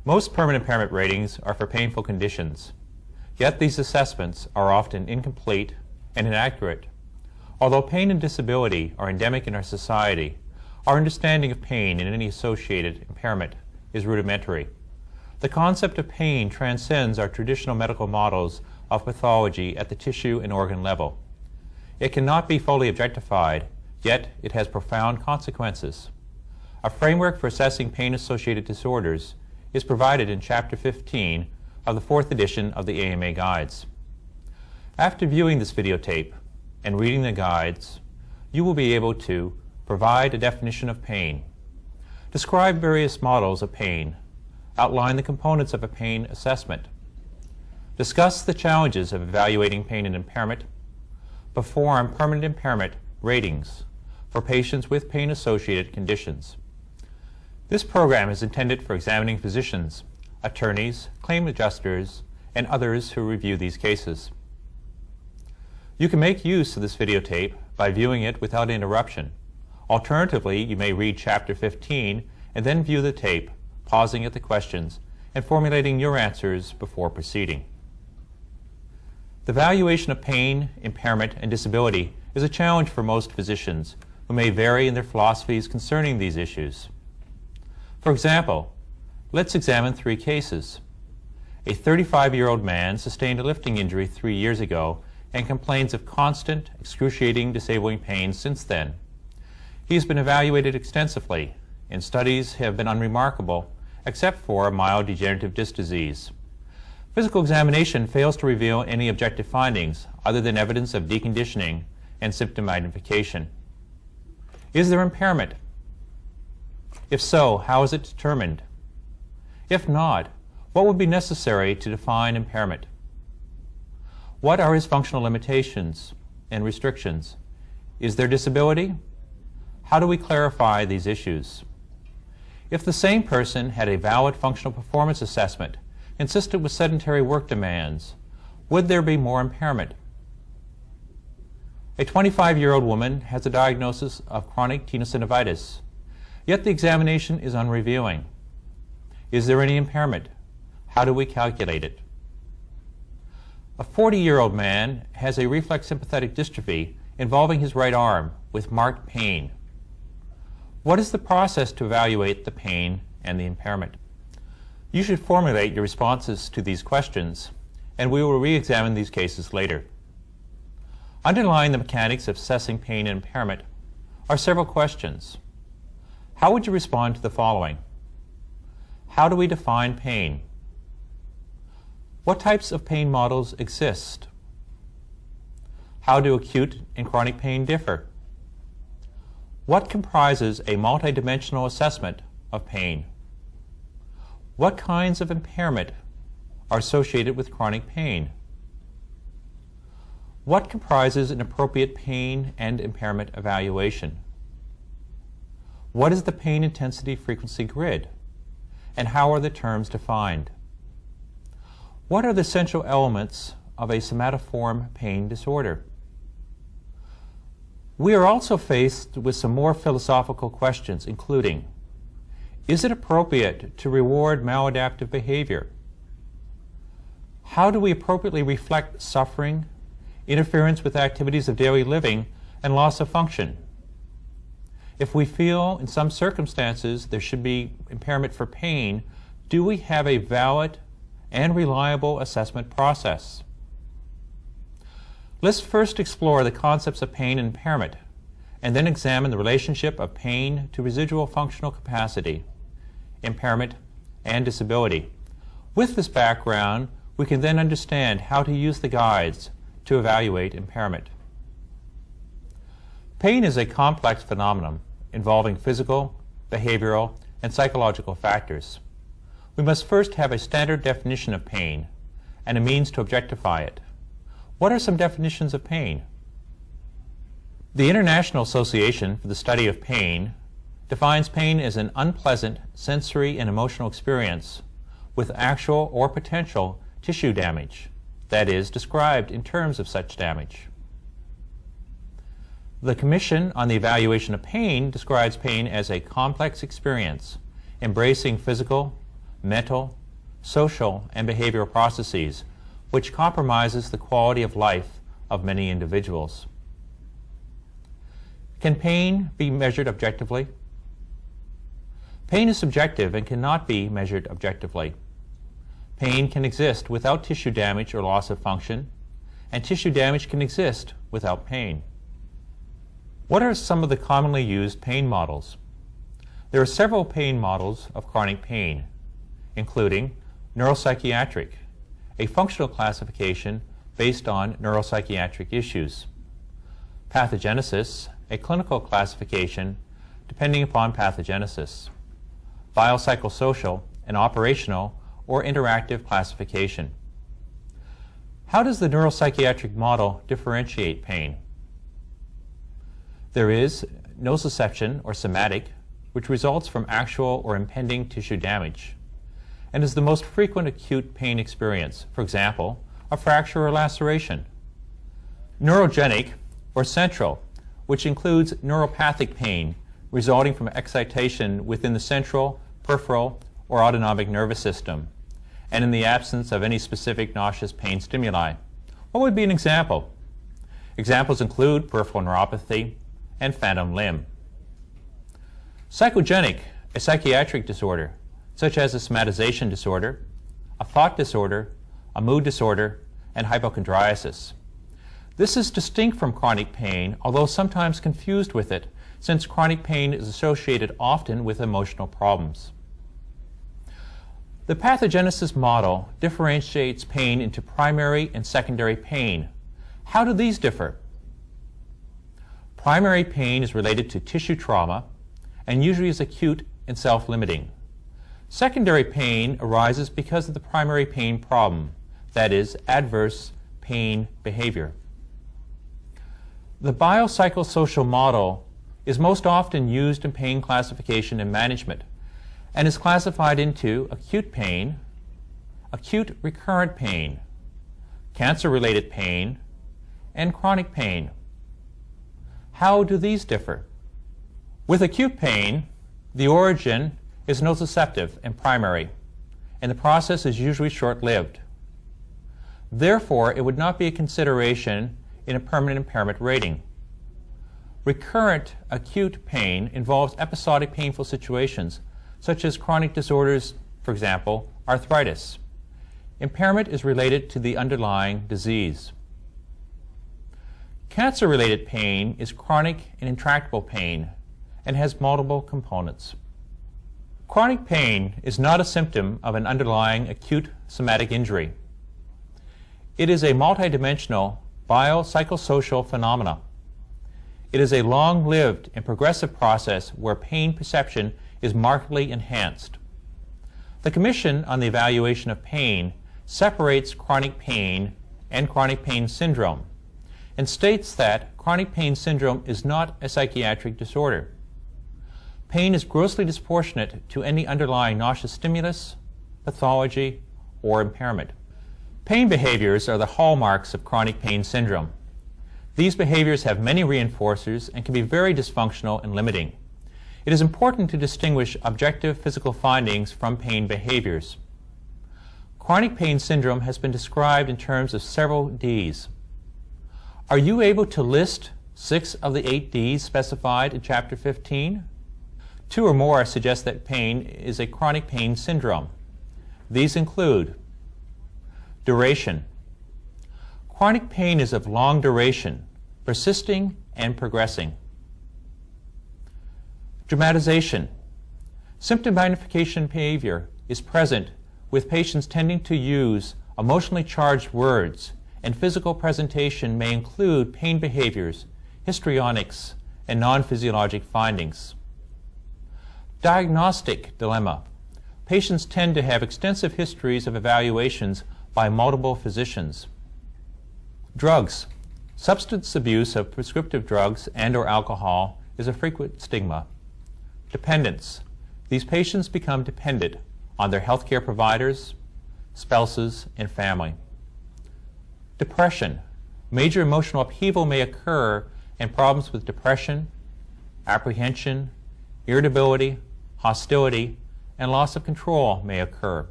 Most permanent impairment ratings are for painful conditions, yet these assessments are often incomplete and inaccurate. Although pain and disability are endemic in our society, our understanding of pain and any associated impairment is rudimentary. The concept of pain transcends our traditional medical models of pathology at the tissue and organ level. It cannot be fully objectified, yet it has profound consequences. A framework for assessing pain-associated disorders is provided in Chapter 15 of the 4th edition of the AMA Guides. After viewing this videotape and reading the guides, you will be able to provide a definition of pain, describe various models of pain, outline the components of a pain assessment, discuss the challenges of evaluating pain and impairment, perform permanent impairment ratings for patients with pain-associated conditions. This program is intended for examining physicians, attorneys, claim adjusters, and others who review these cases. You can make use of this videotape by viewing it without interruption. Alternatively, you may read Chapter 15 and then view the tape, pausing at the questions and formulating your answers before proceeding. The valuation of pain, impairment, and disability is a challenge for most physicians who may vary in their philosophies concerning these issues. For example, let's examine 3 cases. A 35-year-old man sustained a lifting injury 3 years ago and complains of constant, excruciating, disabling pain since then. He has been evaluated extensively, and studies have been unremarkable, except for a mild degenerative disc disease. Physical examination fails to reveal any objective findings other than evidence of deconditioning and symptom magnification. Is there impairment? If so, how is it determined? If not, what would be necessary to define impairment? What are his functional limitations and restrictions? Is there disability? How do we clarify these issues? If the same person had a valid functional performance assessment consistent with sedentary work demands, would there be more impairment? A 25-year-old woman has a diagnosis of chronic tenosynovitis, yet the examination is unrevealing. Is there any impairment? How do we calculate it? A 40-year-old man has a reflex sympathetic dystrophy involving his right arm with marked pain. What is the process to evaluate the pain and the impairment? You should formulate your responses to these questions, and we will re-examine these cases later. Underlying the mechanics of assessing pain and impairment are several questions. How would you respond to the following? How do we define pain? What types of pain models exist? How do acute and chronic pain differ? What comprises a multidimensional assessment of pain? What kinds of impairment are associated with chronic pain? What comprises an appropriate pain and impairment evaluation? What is the pain intensity frequency grid? And how are the terms defined? What are the essential elements of a somatoform pain disorder? We are also faced with some more philosophical questions, including, is it appropriate to reward maladaptive behavior? How do we appropriately reflect suffering, interference with activities of daily living, and loss of function? If we feel in some circumstances there should be impairment for pain, do we have a valid and reliable assessment process? Let's first explore the concepts of pain and impairment, and then examine the relationship of pain to residual functional capacity, impairment, and disability. With this background, we can then understand how to use the guides to evaluate impairment. Pain is a complex phenomenon involving physical, behavioral, and psychological factors. We must first have a standard definition of pain and a means to objectify it. What are some definitions of pain? The International Association for the Study of Pain defines pain as an unpleasant sensory and emotional experience with actual or potential tissue damage, that is, described in terms of such damage. The Commission on the Evaluation of Pain describes pain as a complex experience embracing physical, mental, social, and behavioral processes, which compromises the quality of life of many individuals. Can pain be measured objectively? Pain is subjective and cannot be measured objectively. Pain can exist without tissue damage or loss of function, and tissue damage can exist without pain. What are some of the commonly used pain models? There are several pain models of chronic pain, including neuropsychiatric, a functional classification based on neuropsychiatric issues; pathogenesis, a clinical classification depending upon pathogenesis; biopsychosocial, an operational or interactive classification. How does the neuropsychiatric model differentiate pain? There is nociception or somatic, which results from actual or impending tissue damage, and is the most frequent acute pain experience, for example, a fracture or laceration. Neurogenic or central, which includes neuropathic pain resulting from excitation within the central, peripheral, or autonomic nervous system, and in the absence of any specific nauseous pain stimuli. What would be an example? Examples include peripheral neuropathy and phantom limb. Psychogenic, a psychiatric disorder, such as a somatization disorder, a thought disorder, a mood disorder, and hypochondriasis. This is distinct from chronic pain, although sometimes confused with it, since chronic pain is associated often with emotional problems. The pathogenesis model differentiates pain into primary and secondary pain. How do these differ? Primary pain is related to tissue trauma and usually is acute and self-limiting. Secondary pain arises because of the primary pain problem, that is, adverse pain behavior. The biopsychosocial model is most often used in pain classification and management, and is classified into acute pain, acute recurrent pain, cancer-related pain, and chronic pain. How do these differ? With acute pain, the origin is nociceptive and primary, and the process is usually short-lived. Therefore, it would not be a consideration in a permanent impairment rating. Recurrent acute pain involves episodic painful situations, such as chronic disorders, for example, arthritis. Impairment is related to the underlying disease. Cancer-related pain is chronic and intractable pain and has multiple components. Chronic pain is not a symptom of an underlying acute somatic injury. It is a multidimensional biopsychosocial phenomena. It is a long-lived and progressive process where pain perception is markedly enhanced. The Commission on the Evaluation of Pain separates chronic pain and chronic pain syndrome and states that chronic pain syndrome is not a psychiatric disorder. Pain is grossly disproportionate to any underlying nauseous stimulus, pathology, or impairment. Pain behaviors are the hallmarks of chronic pain syndrome. These behaviors have many reinforcers and can be very dysfunctional and limiting. It is important to distinguish objective physical findings from pain behaviors. Chronic pain syndrome has been described in terms of several Ds. Are you able to list 6 of the 8 Ds specified in Chapter 15? 2 or more suggest that pain is a chronic pain syndrome. These include duration. Chronic pain is of long duration, persisting and progressing. Dramatization. Symptom magnification behavior is present with patients tending to use emotionally charged words, and physical presentation may include pain behaviors, histrionics, and non-physiologic findings. Diagnostic dilemma. Patients tend to have extensive histories of evaluations by multiple physicians. Drugs. Substance abuse of prescriptive drugs and/or alcohol is a frequent stigma. Dependence. These patients become dependent on their healthcare providers, spouses, and family. Depression. Major emotional upheaval may occur, and problems with depression, apprehension, irritability, hostility, and loss of control may occur.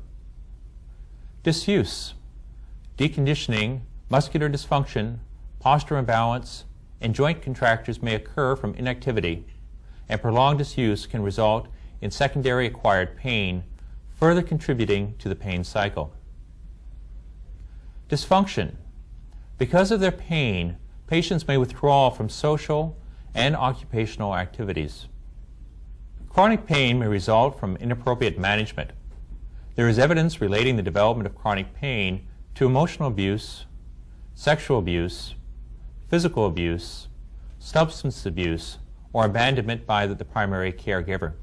Disuse, deconditioning, muscular dysfunction, posture imbalance, and joint contractures may occur from inactivity, and prolonged disuse can result in secondary acquired pain, further contributing to the pain cycle. Dysfunction. Because of their pain, patients may withdraw from social and occupational activities. Chronic pain may result from inappropriate management. There is evidence relating the development of chronic pain to emotional abuse, sexual abuse, physical abuse, substance abuse, or abandonment by the primary caregiver.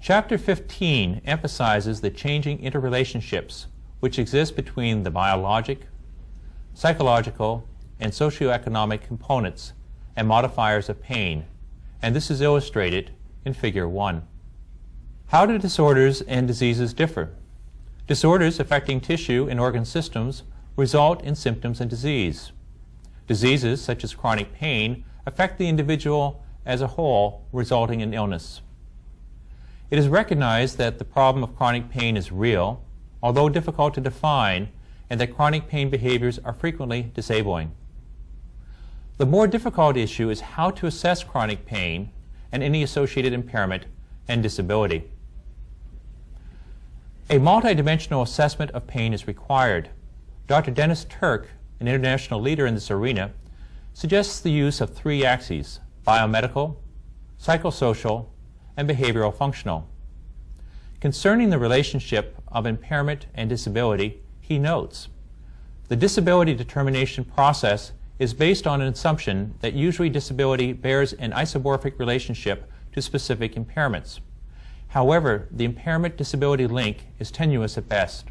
Chapter 15 emphasizes the changing interrelationships which exist between the biologic, psychological, and socioeconomic components and modifiers of pain, and this is illustrated in Figure 1. How do disorders and diseases differ? Disorders affecting tissue and organ systems result in symptoms and disease. Diseases, such as chronic pain, affect the individual as a whole, resulting in illness. It is recognized that the problem of chronic pain is real, although difficult to define, and that chronic pain behaviors are frequently disabling. The more difficult issue is how to assess chronic pain and any associated impairment and disability. A multidimensional assessment of pain is required. Dr. Dennis Turk, an international leader in this arena, suggests the use of 3 axes: biomedical, psychosocial, and behavioral functional. Concerning the relationship of impairment and disability, he notes, the disability determination process is based on an assumption that usually disability bears an isomorphic relationship to specific impairments. However, the impairment-disability link is tenuous at best.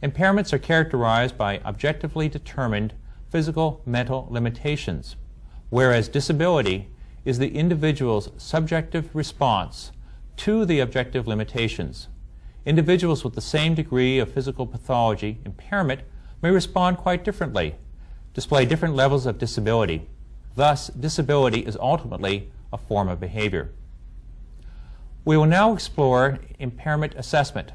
Impairments are characterized by objectively determined physical mental limitations, whereas disability is the individual's subjective response to the objective limitations. Individuals with the same degree of physical pathology impairment may respond quite differently, display different levels of disability. Thus, disability is ultimately a form of behavior. We will now explore impairment assessment.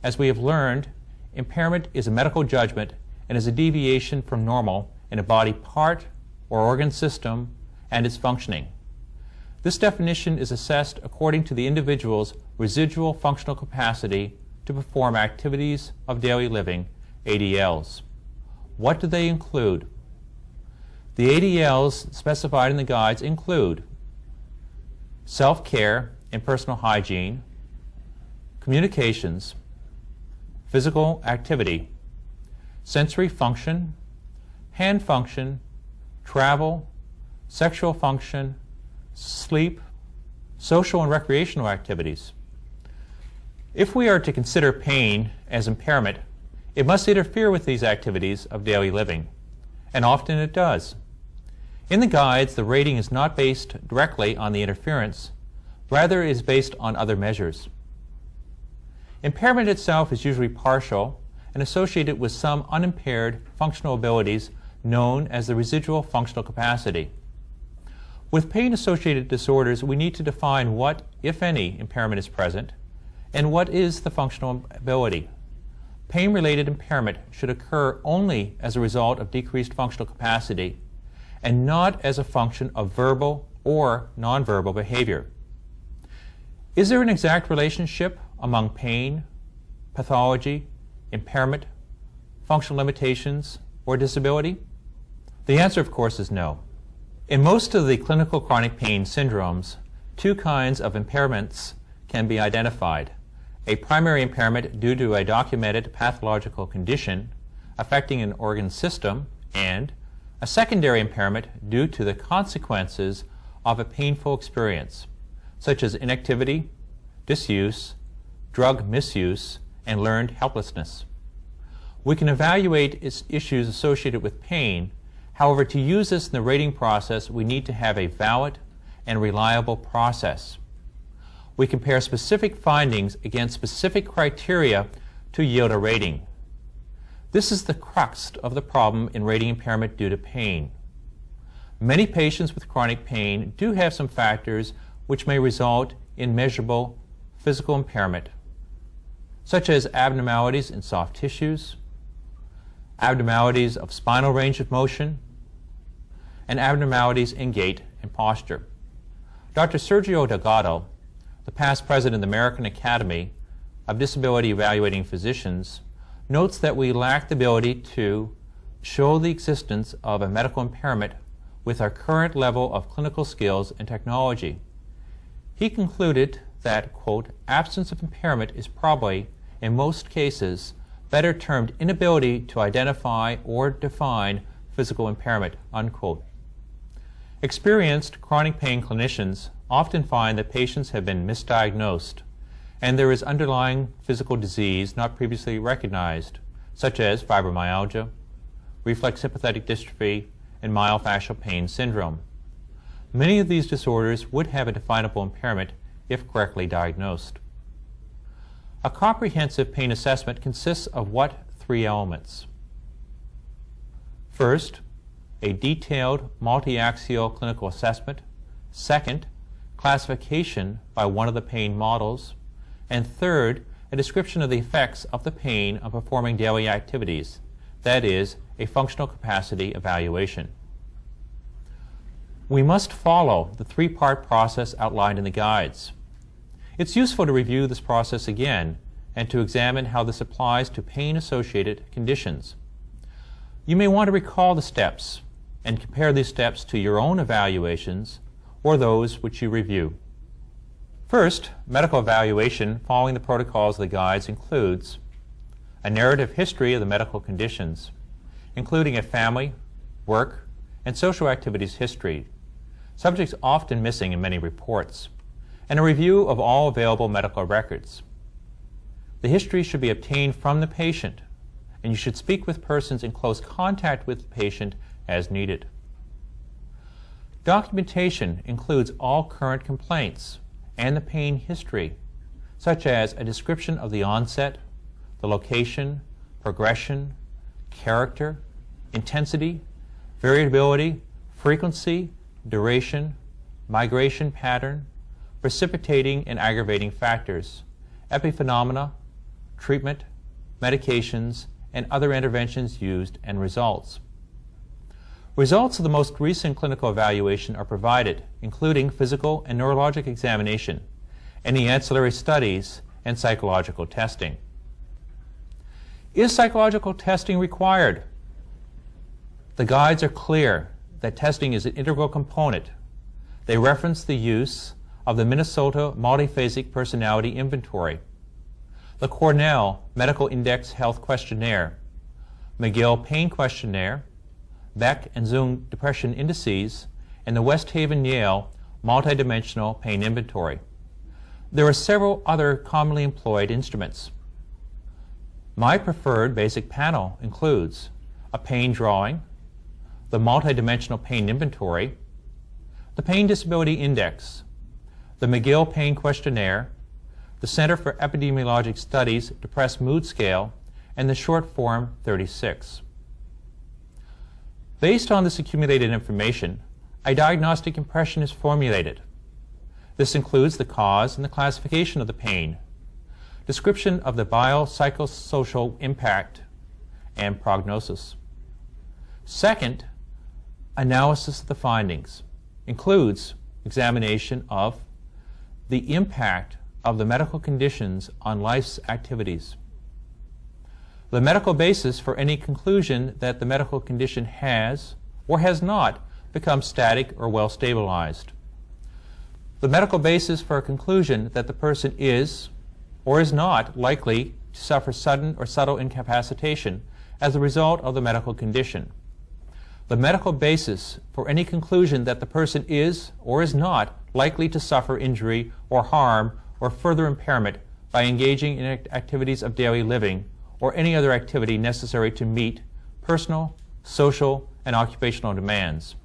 As we have learned, impairment is a medical judgment and is a deviation from normal in a body part or organ system and its functioning. This definition is assessed according to the individual's residual functional capacity to perform activities of daily living, ADLs. What do they include? The ADLs specified in the guides include self-care and personal hygiene, communications, physical activity, sensory function, hand function, travel, sexual function, sleep, social and recreational activities. If we are to consider pain as impairment, it must interfere with these activities of daily living, and often it does. In the guides, the rating is not based directly on the interference, rather it is based on other measures. Impairment itself is usually partial and associated with some unimpaired functional abilities known as the residual functional capacity. With pain-associated disorders, we need to define what, if any, impairment is present, and what is the functional ability. Pain-related impairment should occur only as a result of decreased functional capacity, and not as a function of verbal or nonverbal behavior. Is there an exact relationship among pain, pathology, impairment, functional limitations, or disability? The answer, of course, is no. In most of the clinical chronic pain syndromes, 2 kinds of impairments can be identified: a primary impairment due to a documented pathological condition affecting an organ system, and a secondary impairment due to the consequences of a painful experience, such as inactivity, disuse, drug misuse, and learned helplessness. We can evaluate issues associated with pain. However, to use this in the rating process, we need to have a valid and reliable process. We compare specific findings against specific criteria to yield a rating. This is the crux of the problem in rating impairment due to pain. Many patients with chronic pain do have some factors which may result in measurable physical impairment, such as abnormalities in soft tissues, abnormalities of spinal range of motion, and abnormalities in gait and posture. Dr. Sergio Delgado, the past president of the American Academy of Disability Evaluating Physicians, notes that we lack the ability to show the existence of a medical impairment with our current level of clinical skills and technology. He concluded that, quote, absence of impairment is probably, in most cases, better termed inability to identify or define physical impairment, unquote. Experienced chronic pain clinicians often find that patients have been misdiagnosed and there is underlying physical disease not previously recognized, such as fibromyalgia, reflex sympathetic dystrophy, and myofascial pain syndrome. Many of these disorders would have a definable impairment if correctly diagnosed. A comprehensive pain assessment consists of what three elements? First, a detailed multi-axial clinical assessment. Second, classification by one of the pain models. And third, a description of the effects of the pain on performing daily activities, that is, a functional capacity evaluation. We must follow the three-part process outlined in the guides. It's useful to review this process again and to examine how this applies to pain-associated conditions. You may want to recall the steps and compare these steps to your own evaluations or those which you review. First, medical evaluation following the protocols of the guides includes a narrative history of the medical conditions, including a family, work, and social activities history, subjects often missing in many reports, and a review of all available medical records. The history should be obtained from the patient, and you should speak with persons in close contact with the patient as needed. Documentation includes all current complaints and the pain history, such as a description of the onset, the location, progression, character, intensity, variability, frequency, duration, migration pattern, precipitating and aggravating factors, epiphenomena, treatment, medications, and other interventions used and results. Results of the most recent clinical evaluation are provided, including physical and neurologic examination, any ancillary studies, and psychological testing. Is psychological testing required? The guides are clear that testing is an integral component. They reference the use of the Minnesota Multiphasic Personality Inventory, the Cornell Medical Index Health Questionnaire, McGill Pain Questionnaire, Beck and Zung Depression Indices, and the West Haven-Yale Multidimensional Pain Inventory. There are several other commonly employed instruments. My preferred basic panel includes a pain drawing, the Multidimensional Pain Inventory, the Pain Disability Index, the McGill Pain Questionnaire, the Center for Epidemiologic Studies Depressed Mood Scale, and the Short Form 36. Based on this accumulated information, a diagnostic impression is formulated. This includes the cause and the classification of the pain, description of the biopsychosocial impact, and prognosis. Second, analysis of the findings includes examination of the impact of the medical conditions on life's activities, the medical basis for any conclusion that the medical condition has or has not become static or well stabilized, the medical basis for a conclusion that the person is or is not likely to suffer sudden or subtle incapacitation as a result of the medical condition, the medical basis for any conclusion that the person is or is not likely to suffer injury or harm or further impairment by engaging in activities of daily living or any other activity necessary to meet personal, social, and occupational demands.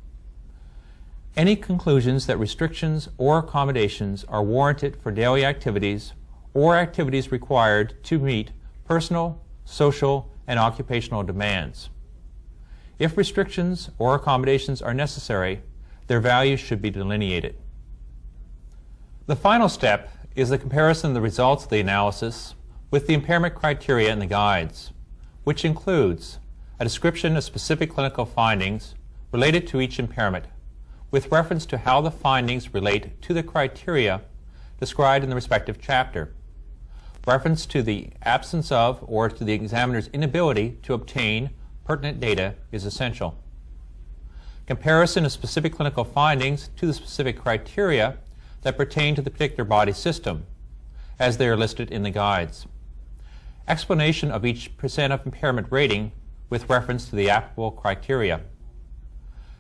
Any conclusions that restrictions or accommodations are warranted for daily activities or activities required to meet personal, social, and occupational demands. If restrictions or accommodations are necessary, their values should be delineated. The final step is the comparison of the results of the analysis with the impairment criteria in the guides, which includes a description of specific clinical findings related to each impairment, with reference to how the findings relate to the criteria described in the respective chapter. Reference to the absence of or to the examiner's inability to obtain pertinent data is essential. Comparison of specific clinical findings to the specific criteria that pertain to the particular body system, as they are listed in the guides. Explanation of each percent of impairment rating with reference to the applicable criteria.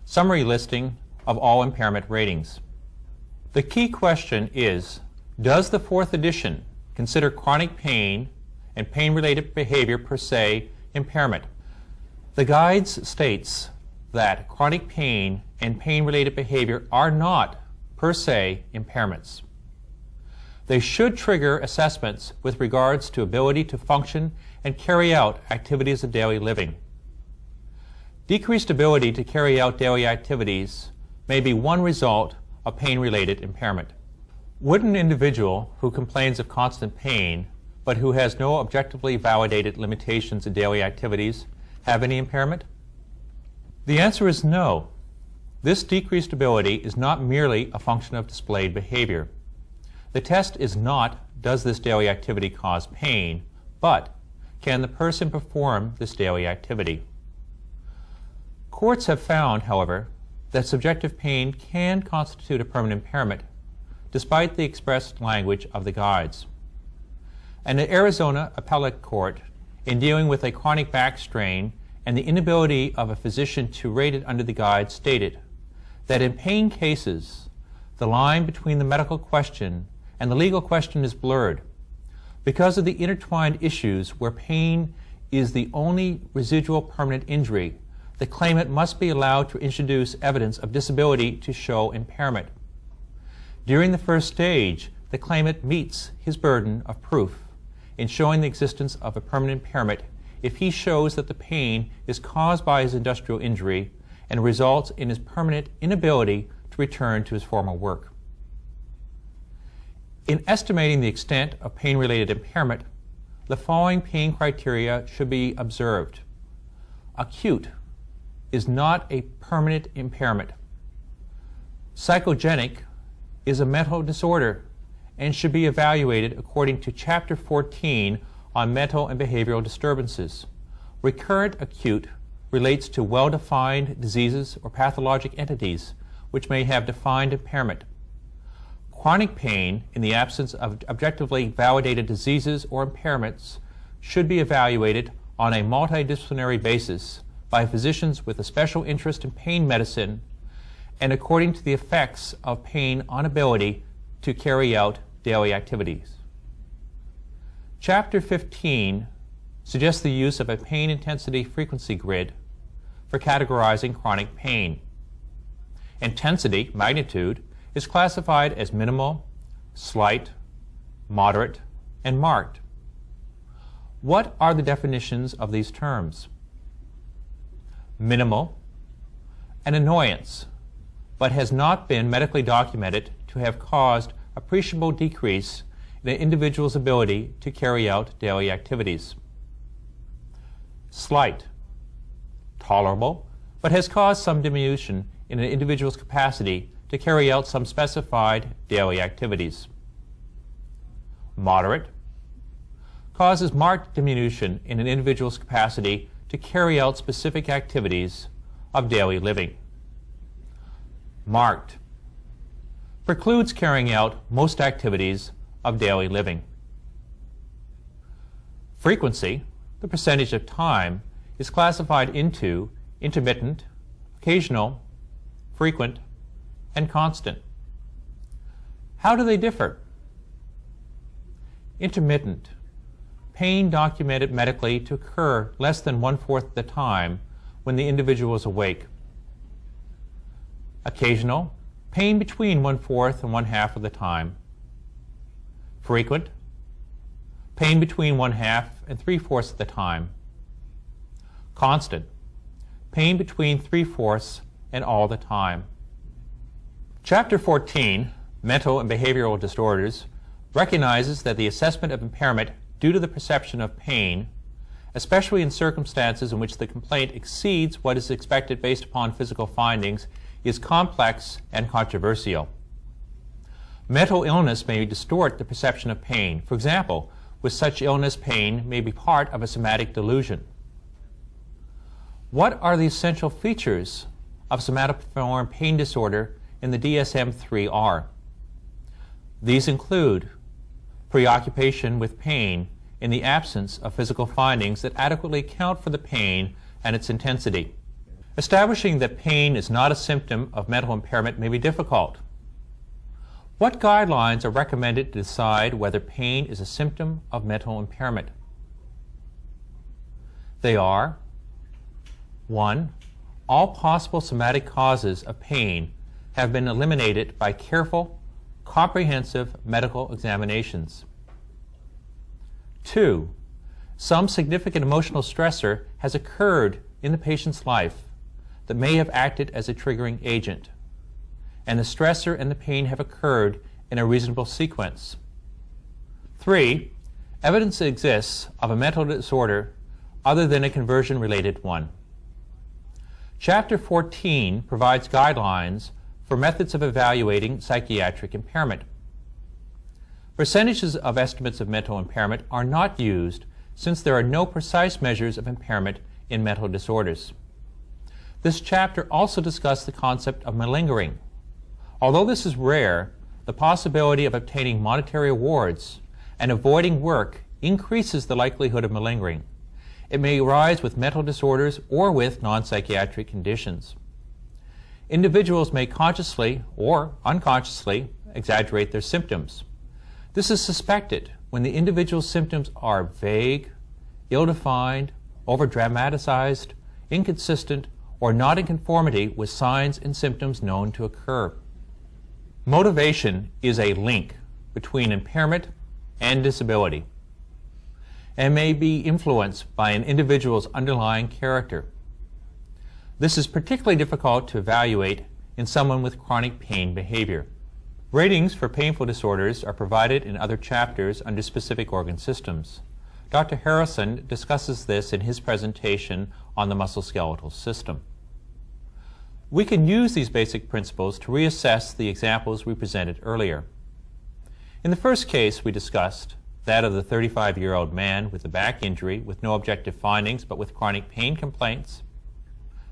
Summary listing of all impairment ratings. The key question is, does the 4th edition consider chronic pain and pain-related behavior per se impairment? The guides states that chronic pain and pain-related behavior are not per se impairments. They should trigger assessments with regards to ability to function and carry out activities of daily living. Decreased ability to carry out daily activities may be one result of pain-related impairment. Would an individual who complains of constant pain but who has no objectively validated limitations in daily activities have any impairment? The answer is no. This decreased ability is not merely a function of displayed behavior. The test is not, does this daily activity cause pain, but can the person perform this daily activity? Courts have found, however, that subjective pain can constitute a permanent impairment, despite the expressed language of the guides. And the Arizona Appellate Court, in dealing with a chronic back strain and the inability of a physician to rate it under the guides, stated that in pain cases, the line between the medical question and the legal question is blurred. Because of the intertwined issues where pain is the only residual permanent injury, the claimant must be allowed to introduce evidence of disability to show impairment. During the first stage, the claimant meets his burden of proof in showing the existence of a permanent impairment if he shows that the pain is caused by his industrial injury and results in his permanent inability to return to his former work. In estimating the extent of pain-related impairment, the following pain criteria should be observed. Acute is not a permanent impairment. Psychogenic is a mental disorder and should be evaluated according to Chapter 14 on mental and behavioral disturbances. Recurrent acute relates to well-defined diseases or pathologic entities which may have defined impairment. Chronic pain, in the absence of objectively validated diseases or impairments, should be evaluated on a multidisciplinary basis by physicians with a special interest in pain medicine and according to the effects of pain on ability to carry out daily activities. Chapter 15 suggests the use of a pain intensity frequency grid for categorizing chronic pain. Intensity, magnitude, is classified as minimal, slight, moderate, and marked. What are the definitions of these terms? Minimal, an annoyance, but has not been medically documented to have caused appreciable decrease in an individual's ability to carry out daily activities. Slight, tolerable, but has caused some diminution in an individual's capacity to carry out some specified daily activities. Moderate, causes marked diminution in an individual's capacity to carry out specific activities of daily living. Marked, precludes carrying out most activities of daily living. Frequency, the percentage of time, is classified into intermittent, occasional, frequent, and constant. How do they differ? Intermittent, pain documented medically to occur less than 1/4 of the time when the individual is awake. Occasional, pain between 1/4 and 1/2 of the time. Frequent, pain between 1/2 and 3/4 of the time. Constant, pain between 3/4 and all the time. Chapter 14, Mental and Behavioral Disorders, recognizes that the assessment of impairment due to the perception of pain, especially in circumstances in which the complaint exceeds what is expected based upon physical findings, is complex and controversial. Mental illness may distort the perception of pain. For example, with such illness, pain may be part of a somatic delusion. What are the essential features of somatoform pain disorder in the DSM-3R? These include preoccupation with pain in the absence of physical findings that adequately account for the pain and its intensity. Establishing that pain is not a symptom of mental impairment may be difficult. What guidelines are recommended to decide whether pain is a symptom of mental impairment? They are: 1. All possible somatic causes of pain have been eliminated by careful, comprehensive medical examinations. 2. Some significant emotional stressor has occurred in the patient's life that may have acted as a triggering agent, and the stressor and the pain have occurred in a reasonable sequence. 3. Evidence exists of a mental disorder other than a conversion-related one. Chapter 14 provides guidelines for methods of evaluating psychiatric impairment. Percentages of estimates of mental impairment are not used since there are no precise measures of impairment in mental disorders. This chapter also discussed the concept of malingering. Although this is rare, the possibility of obtaining monetary awards and avoiding work increases the likelihood of malingering. It may arise with mental disorders or with non-psychiatric conditions. Individuals may consciously or unconsciously exaggerate their symptoms. This is suspected when the individual's symptoms are vague, ill-defined, over-dramatized, inconsistent, or not in conformity with signs and symptoms known to occur. Motivation is a link between impairment and disability and may be influenced by an individual's underlying character. This is particularly difficult to evaluate in someone with chronic pain behavior. Ratings for painful disorders are provided in other chapters under specific organ systems. Dr. Harrison discusses this in his presentation on the musculoskeletal system. We can use these basic principles to reassess the examples we presented earlier. In the first case we discussed, that of the 35-year-old man with a back injury with no objective findings but with chronic pain complaints,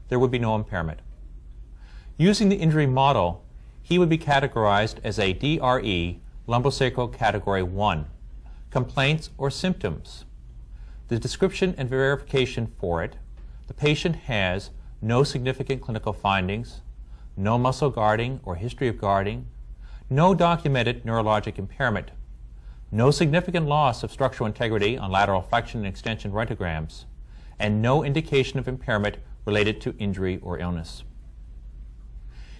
there would be no impairment. Using the injury model, he would be categorized as a DRE, lumbosacral category 1, complaints or symptoms. The description and verification for it: the patient has no significant clinical findings, no muscle guarding or history of guarding, no documented neurologic impairment, no significant loss of structural integrity on lateral flexion and extension rentograms, and no indication of impairment related to injury or illness.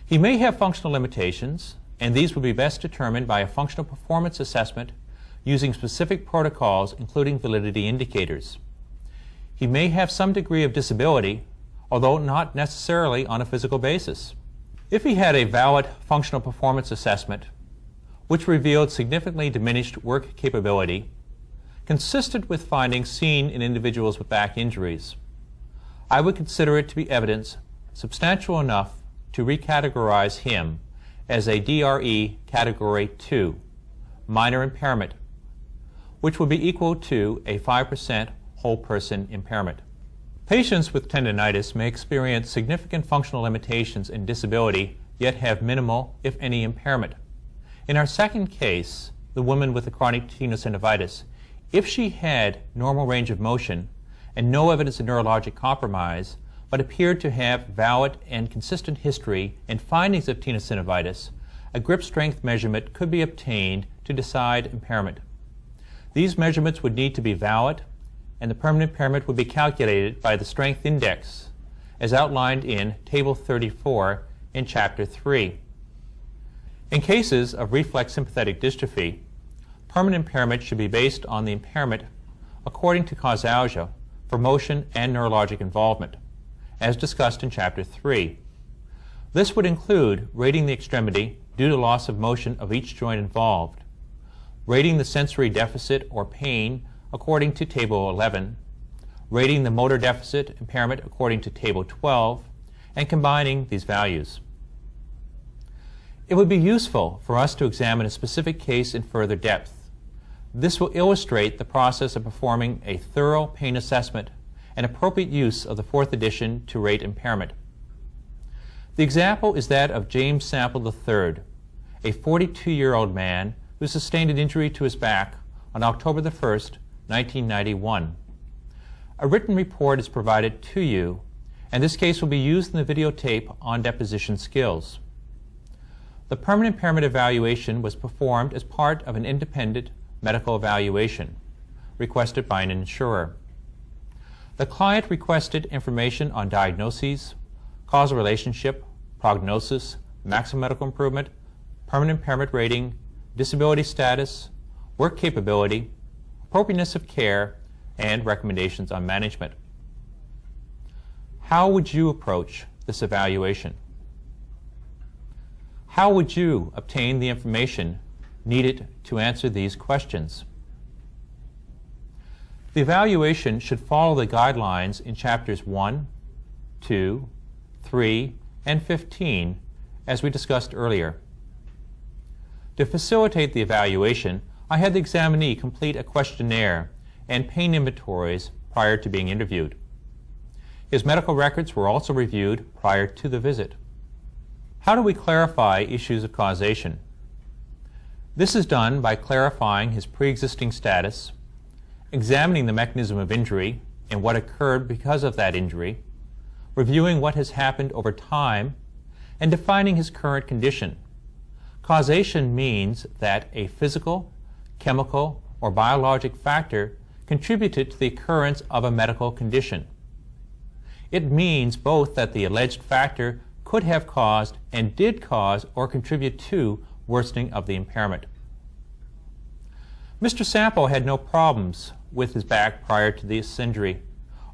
He may have functional limitations, and these would be best determined by a functional performance assessment using specific protocols, including validity indicators. He may have some degree of disability, although not necessarily on a physical basis. If he had a valid functional performance assessment, which revealed significantly diminished work capability, consistent with findings seen in individuals with back injuries, I would consider it to be evidence substantial enough to recategorize him as a DRE Category 2, minor impairment, which would be equal to a 5% whole person impairment. Patients with tendinitis may experience significant functional limitations and disability, yet have minimal, if any, impairment. In our second case, the woman with the chronic tenosynovitis, if she had normal range of motion and no evidence of neurologic compromise, but appeared to have valid and consistent history and findings of tenosynovitis, a grip strength measurement could be obtained to decide impairment. These measurements would need to be valid, and the permanent impairment would be calculated by the strength index, as outlined in Table 34 in Chapter 3. In cases of reflex sympathetic dystrophy, permanent impairment should be based on the impairment according to causalgia for motion and neurologic involvement, as discussed in Chapter 3. This would include rating the extremity due to loss of motion of each joint involved, rating the sensory deficit or pain according to Table 11, rating the motor deficit impairment according to Table 12, and combining these values. It would be useful for us to examine a specific case in further depth. This will illustrate the process of performing a thorough pain assessment and appropriate use of the fourth edition to rate impairment. The example is that of James Sample III, a 42-year-old man who sustained an injury to his back on October 1, 1991. A written report is provided to you, and this case will be used in the videotape on deposition skills. The permanent impairment evaluation was performed as part of an independent medical evaluation requested by an insurer. The client requested information on diagnoses, causal relationship, prognosis, maximum medical improvement, permanent impairment rating, disability status, work capability, appropriateness of care, and recommendations on management. How would you approach this evaluation? How would you obtain the information needed to answer these questions? The evaluation should follow the guidelines in chapters 1, 2, 3, and 15, as we discussed earlier. To facilitate the evaluation, I had the examinee complete a questionnaire and pain inventories prior to being interviewed. His medical records were also reviewed prior to the visit. How do we clarify issues of causation? This is done by clarifying his pre-existing status, examining the mechanism of injury and what occurred because of that injury, reviewing what has happened over time, and defining his current condition. Causation means that a physical, chemical, or biologic factor contributed to the occurrence of a medical condition. It means both that the alleged factor could have caused and did cause or contribute to worsening of the impairment. Mr. Sample had no problems with his back prior to this injury,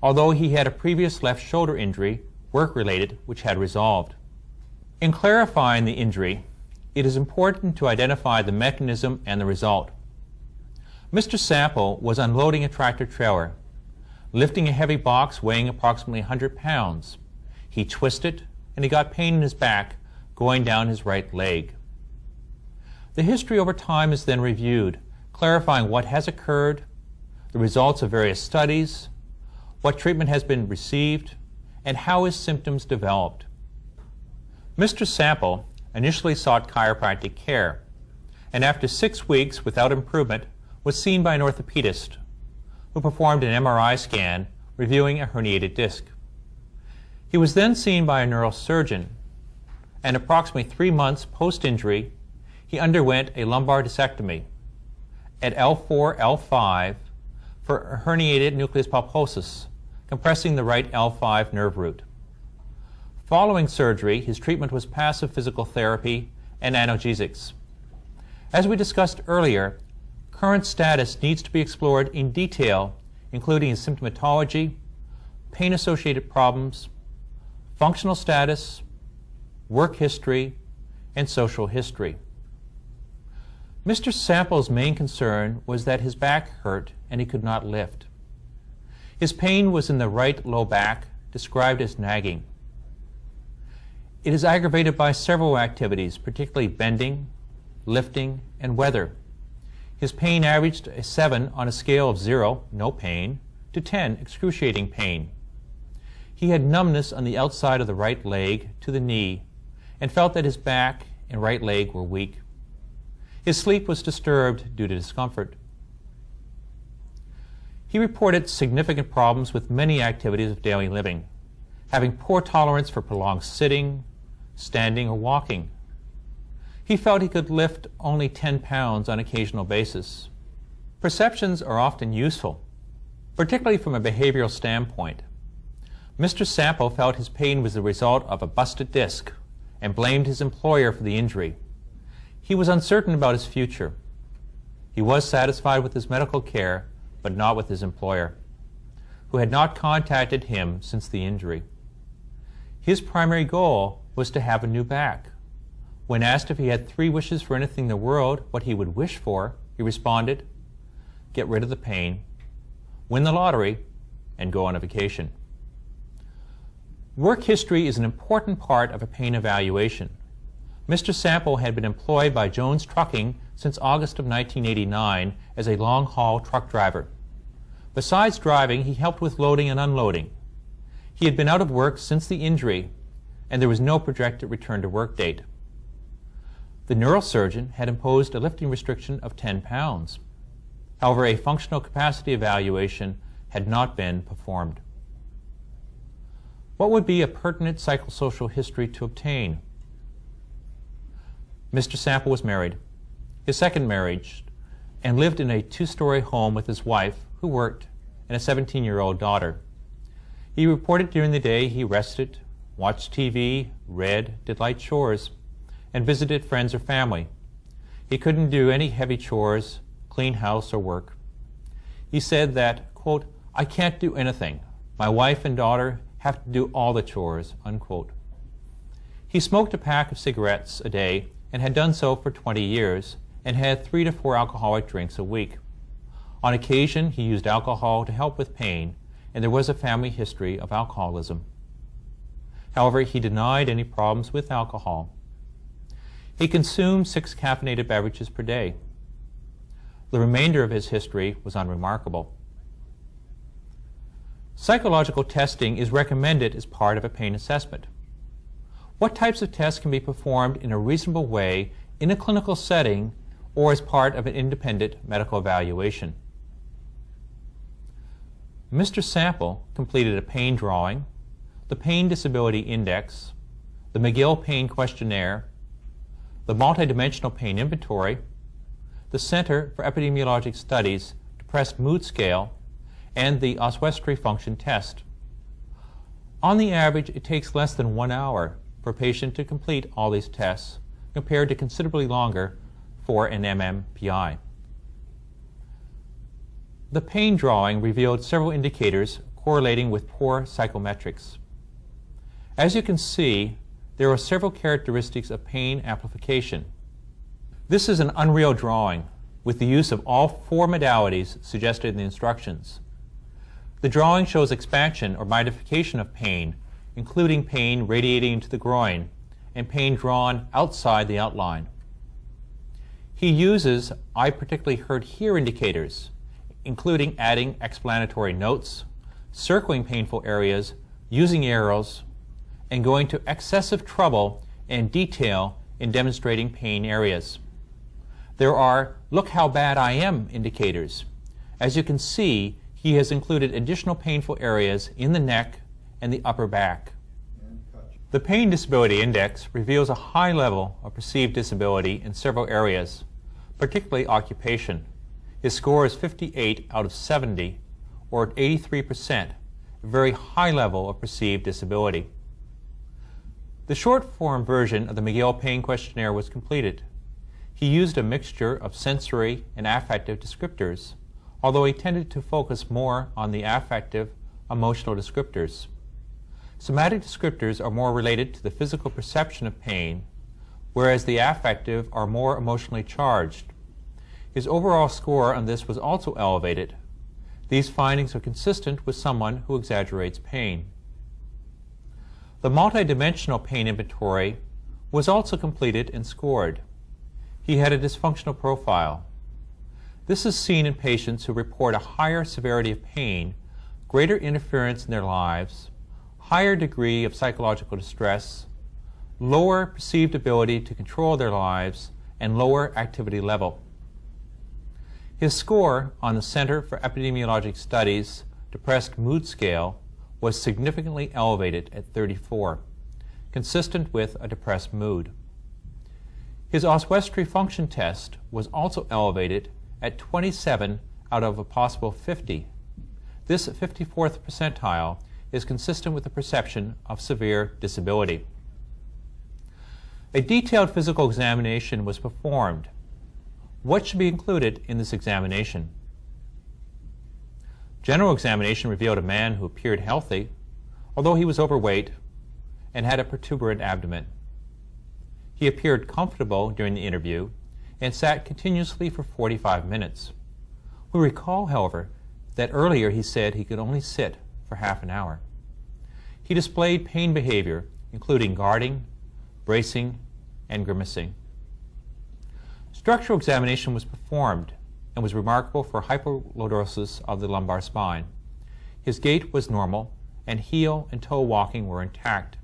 although he had a previous left shoulder injury, work-related, which had resolved. In clarifying the injury, it is important to identify the mechanism and the result. Mr. Sample was unloading a tractor trailer, lifting a heavy box weighing approximately 100 pounds. He twisted, and he got pain in his back going down his right leg. The history over time is then reviewed, clarifying what has occurred, the results of various studies, what treatment has been received, and how his symptoms developed. Mr. Sample initially sought chiropractic care, and after 6 weeks without improvement was seen by an orthopedist who performed an MRI scan reviewing a herniated disc. He was then seen by a neurosurgeon, and approximately 3 months post-injury, he underwent a lumbar discectomy at L4, L5 for herniated nucleus pulposus, compressing the right L5 nerve root. Following surgery, his treatment was passive physical therapy and analgesics. As we discussed earlier, current status needs to be explored in detail, including his symptomatology, pain-associated problems, functional status, work history, and social history. Mr. Sample's main concern was that his back hurt and he could not lift. His pain was in the right low back, described as nagging. It is aggravated by several activities, particularly bending, lifting, and weather. His pain averaged a 7 on a scale of 0, no pain, to 10, excruciating pain. He had numbness on the outside of the right leg to the knee and felt that his back and right leg were weak. His sleep was disturbed due to discomfort. He reported significant problems with many activities of daily living, having poor tolerance for prolonged sitting, standing, or walking. He felt he could lift only 10 pounds on an occasional basis. Perceptions are often useful, particularly from a behavioral standpoint. Mr. Sample felt his pain was the result of a busted disc and blamed his employer for the injury. He was uncertain about his future. He was satisfied with his medical care, but not with his employer, who had not contacted him since the injury. His primary goal was to have a new back. When asked if he had 3 wishes for anything in the world, what he would wish for, he responded, "Get rid of the pain, win the lottery, and go on a vacation. Work history is an important part of a pain evaluation. Mr. Sample had been employed by Jones Trucking since August of 1989 as a long-haul truck driver. Besides driving, he helped with loading and unloading. He had been out of work since the injury, and there was no projected return to work date. The neurosurgeon had imposed a lifting restriction of 10 pounds. However, a functional capacity evaluation had not been performed. What would be a pertinent psychosocial history to obtain? Mr. Sample was married, his second marriage, and lived in a 2-story home with his wife, who worked, and a 17-year-old daughter. He reported during the day he rested, watched TV, read, did light chores, and visited friends or family. He couldn't do any heavy chores, clean house, or work. He said that, quote, "I can't do anything. My wife and daughter have to do all the chores," unquote. He smoked a pack of cigarettes a day and had done so for 20 years and had 3 to 4 alcoholic drinks a week. On occasion, he used alcohol to help with pain, and there was a family history of alcoholism. However, he denied any problems with alcohol. He consumed 6 caffeinated beverages per day. The remainder of his history was unremarkable. Psychological testing is recommended as part of a pain assessment. What types of tests can be performed in a reasonable way in a clinical setting or as part of an independent medical evaluation? Mr. Sample completed a pain drawing, the Pain Disability Index, the McGill Pain Questionnaire, the Multidimensional Pain Inventory, the Center for Epidemiologic Studies Depressed Mood Scale, and the Oswestry Function Test. On the average, it takes less than 1 hour for a patient to complete all these tests, compared to considerably longer for an MMPI. The pain drawing revealed several indicators correlating with poor psychometrics. As you can see, there are several characteristics of pain amplification. This is an unreal drawing with the use of all 4 modalities suggested in the instructions. The drawing shows expansion or magnification of pain, including pain radiating into the groin and pain drawn outside the outline. He uses "I particularly hurt here" indicators, including adding explanatory notes, circling painful areas, using arrows, and going to excessive trouble and detail in demonstrating pain areas. There are "look how bad I am" indicators. As you can see, he has included additional painful areas in the neck and the upper back. The Pain Disability Index reveals a high level of perceived disability in several areas, particularly occupation. His score is 58 out of 70, or 83%, a very high level of perceived disability. The short-form version of the McGill Pain Questionnaire was completed. He used a mixture of sensory and affective descriptors, although he tended to focus more on the affective, emotional descriptors. Somatic descriptors are more related to the physical perception of pain, whereas the affective are more emotionally charged. His overall score on this was also elevated. These findings are consistent with someone who exaggerates pain. The Multidimensional Pain Inventory was also completed and scored. He had a dysfunctional profile. This is seen in patients who report a higher severity of pain, greater interference in their lives, higher degree of psychological distress, lower perceived ability to control their lives, and lower activity level. His score on the Center for Epidemiologic Studies Depressed Mood Scale was significantly elevated at 34, consistent with a depressed mood. His Oswestry Function Test was also elevated at 27 out of a possible 50. This 54th percentile is consistent with the perception of severe disability. A detailed physical examination was performed. What should be included in this examination? General examination revealed a man who appeared healthy, although he was overweight and had a protuberant abdomen. He appeared comfortable during the interview and sat continuously for 45 minutes. We recall, however, that earlier he said he could only sit for half an hour. He displayed pain behavior, including guarding, bracing, and grimacing. Structural examination was performed and was remarkable for hypolordosis of the lumbar spine. His gait was normal, and heel and toe walking were intact.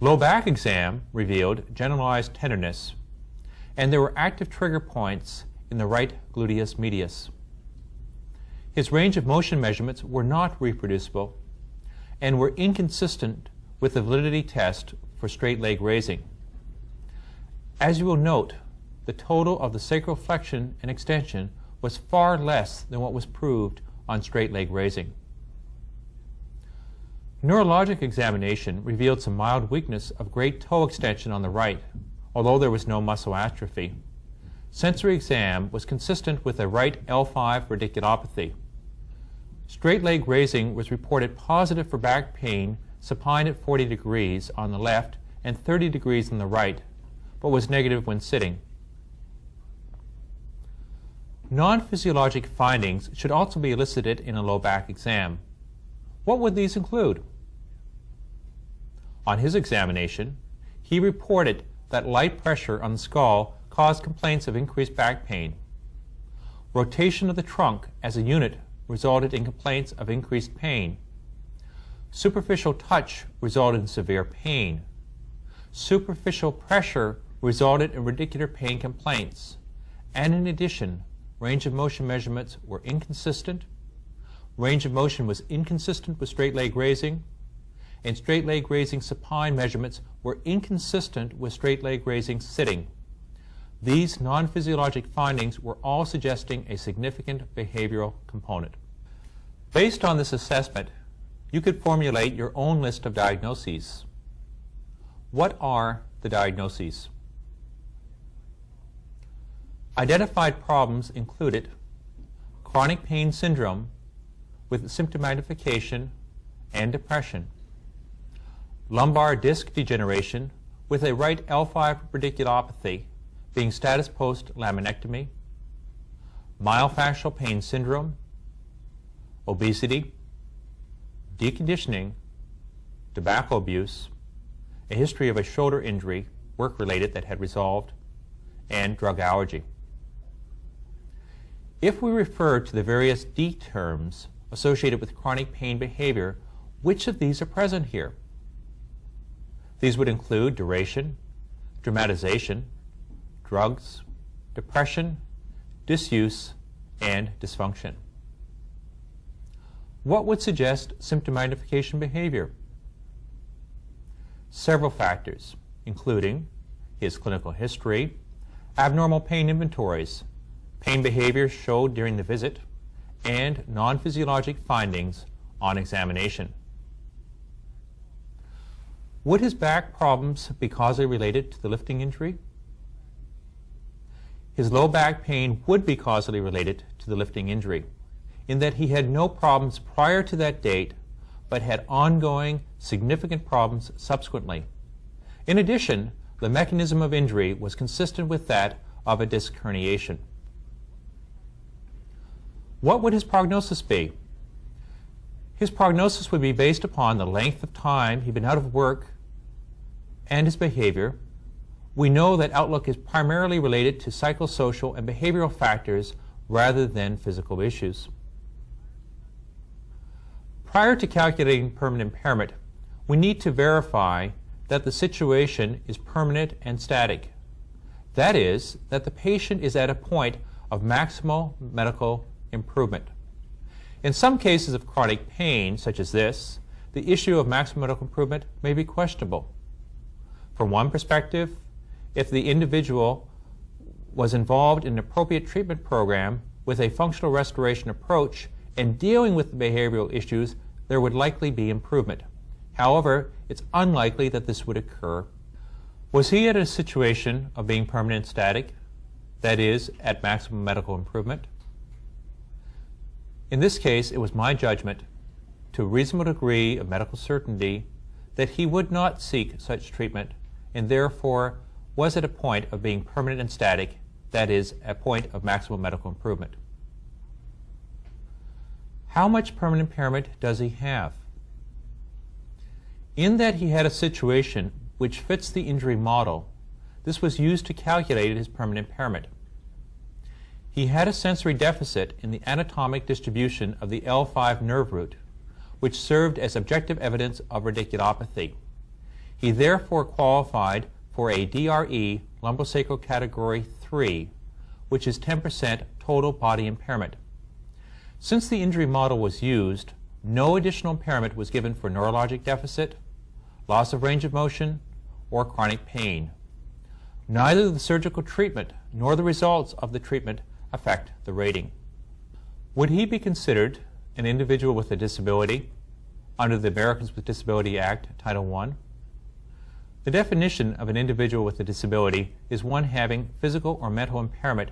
Low back exam revealed generalized tenderness, and there were active trigger points in the right gluteus medius. His range of motion measurements were not reproducible and were inconsistent with the validity test for straight leg raising. As you will note, the total of the sacral flexion and extension was far less than what was proved on straight leg raising. Neurologic examination revealed some mild weakness of great toe extension on the right, although there was no muscle atrophy. Sensory exam was consistent with a right L5 radiculopathy. Straight leg raising was reported positive for back pain supine at 40 degrees on the left and 30 degrees on the right, but was negative when sitting. Non-physiologic findings should also be elicited in a low back exam. What would these include? On his examination, he reported that light pressure on the skull caused complaints of increased back pain. Rotation of the trunk as a unit resulted in complaints of increased pain. Superficial touch resulted in severe pain. Superficial pressure resulted in radicular pain complaints. And in addition, range of motion measurements were inconsistent. Range of motion was inconsistent with straight leg raising, and straight leg raising supine measurements were inconsistent with straight leg raising sitting. These non-physiologic findings were all suggesting a significant behavioral component. Based on this assessment, you could formulate your own list of diagnoses. What are the diagnoses? Identified problems included chronic pain syndrome with symptom magnification and depression, lumbar disc degeneration with a right L5 radiculopathy being status post laminectomy, myofascial pain syndrome, obesity, deconditioning, tobacco abuse, a history of a shoulder injury, work-related that had resolved, and drug allergy. If we refer to the various D terms associated with chronic pain behavior, which of these are present here? These would include duration, dramatization, drugs, depression, disuse, and dysfunction. What would suggest symptom magnification behavior? Several factors, including his clinical history, abnormal pain inventories, pain behavior showed during the visit, and non-physiologic findings on examination. Would his back problems be causally related to the lifting injury? His low back pain would be causally related to the lifting injury, in that he had no problems prior to that date, but had ongoing significant problems subsequently. In addition, the mechanism of injury was consistent with that of a disc herniation. What would his prognosis be? His prognosis would be based upon the length of time he'd been out of work and his behavior. We know that outlook is primarily related to psychosocial and behavioral factors rather than physical issues. Prior to calculating permanent impairment, we need to verify that the situation is permanent and static. That is, that the patient is at a point of maximal medical improvement. In some cases of chronic pain, such as this, the issue of maximal medical improvement may be questionable. From one perspective, if the individual was involved in an appropriate treatment program with a functional restoration approach and dealing with the behavioral issues, there would likely be improvement. However, it's unlikely that this would occur. Was he at a situation of being permanent and static, that is, at maximum medical improvement? In this case, it was my judgment, to a reasonable degree of medical certainty, that he would not seek such treatment and therefore was at a point of being permanent and static, that is, a point of maximal medical improvement. How much permanent impairment does he have? In that he had a situation which fits the injury model, this was used to calculate his permanent impairment. He had a sensory deficit in the anatomic distribution of the L5 nerve root, which served as objective evidence of radiculopathy. He therefore qualified for a DRE lumbosacral category 3, which is 10% total body impairment. Since the injury model was used, no additional impairment was given for neurologic deficit, loss of range of motion, or chronic pain. Neither the surgical treatment nor the results of the treatment affect the rating. Would he be considered an individual with a disability under the Americans with Disability Act, Title I? The definition of an individual with a disability is one having physical or mental impairment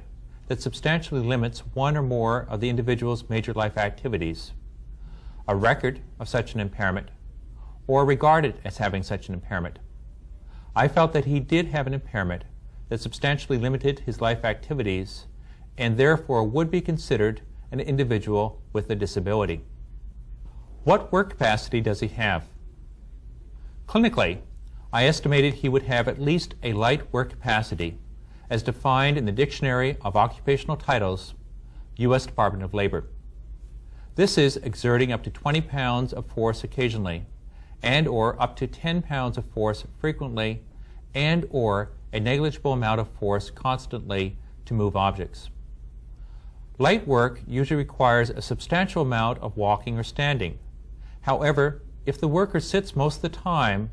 that substantially limits one or more of the individual's major life activities, a record of such an impairment, or regarded as having such an impairment. I felt that he did have an impairment that substantially limited his life activities and therefore would be considered an individual with a disability. What work capacity does he have? Clinically, I estimated he would have at least a light work capacity as defined in the Dictionary of Occupational Titles, U.S. Department of Labor. This is exerting up to 20 pounds of force occasionally, and or up to 10 pounds of force frequently, and or a negligible amount of force constantly to move objects. Light work usually requires a substantial amount of walking or standing. However, if the worker sits most of the time,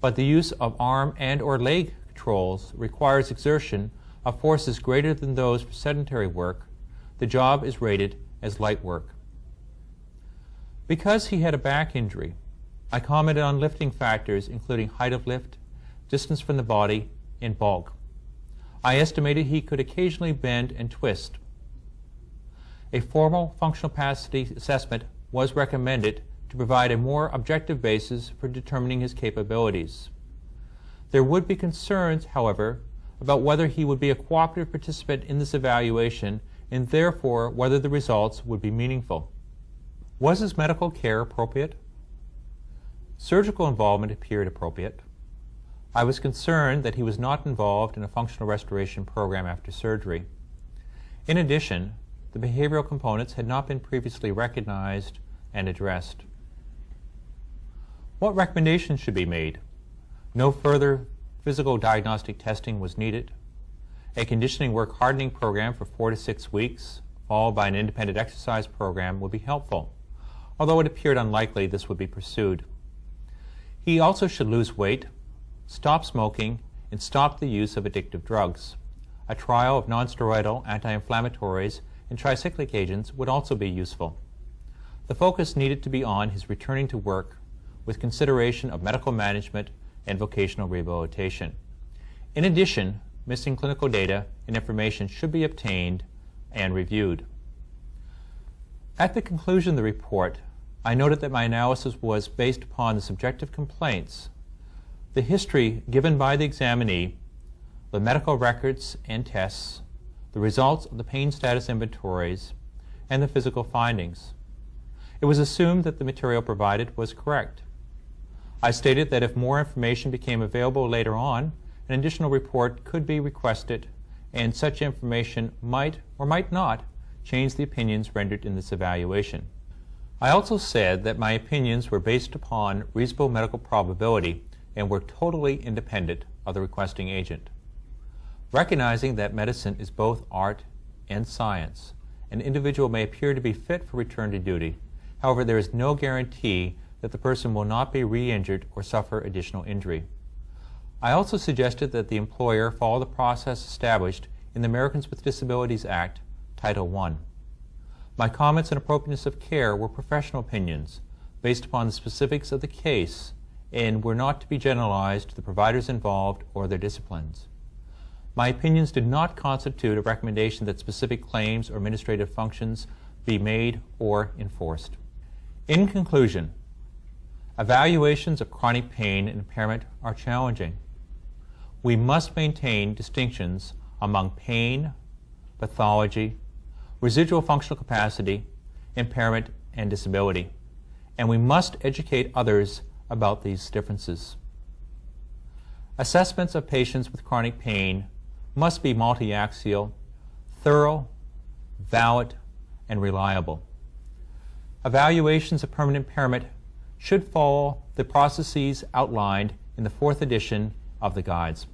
but the use of arm and or leg controls requires exertion of forces greater than those for sedentary work, the job is rated as light work. Because he had a back injury, I commented on lifting factors including height of lift, distance from the body, and bulk. I estimated he could occasionally bend and twist. A formal functional capacity assessment was recommended to provide a more objective basis for determining his capabilities. There would be concerns, however, about whether he would be a cooperative participant in this evaluation and therefore whether the results would be meaningful. Was his medical care appropriate? Surgical involvement appeared appropriate. I was concerned that he was not involved in a functional restoration program after surgery. In addition, the behavioral components had not been previously recognized and addressed. What recommendations should be made? No further physical diagnostic testing was needed. A conditioning work hardening program for 4 to 6 weeks, followed by an independent exercise program, would be helpful, although it appeared unlikely this would be pursued. He also should lose weight, stop smoking, and stop the use of addictive drugs. A trial of nonsteroidal anti-inflammatories and tricyclic agents would also be useful. The focus needed to be on his returning to work with consideration of medical management and vocational rehabilitation. In addition, missing clinical data and information should be obtained and reviewed. At the conclusion of the report, I noted that my analysis was based upon the subjective complaints, the history given by the examinee, the medical records and tests, the results of the pain status inventories, and the physical findings. It was assumed that the material provided was correct. I stated that if more information became available later on, an additional report could be requested, and such information might or might not change the opinions rendered in this evaluation. I also said that my opinions were based upon reasonable medical probability and were totally independent of the requesting agent. Recognizing that medicine is both art and science, an individual may appear to be fit for return to duty. However, there is no guarantee that the person will not be re-injured or suffer additional injury. I also suggested that the employer follow the process established in the Americans with Disabilities Act, Title I. My comments on appropriateness of care were professional opinions based upon the specifics of the case and were not to be generalized to the providers involved or their disciplines. My opinions did not constitute a recommendation that specific claims or administrative functions be made or enforced. In conclusion, evaluations of chronic pain and impairment are challenging. We must maintain distinctions among pain, pathology, residual functional capacity, impairment, and disability, and we must educate others about these differences. Assessments of patients with chronic pain must be multi-axial, thorough, valid, and reliable. Evaluations of permanent impairment should follow the processes outlined in the 4th edition of the guides.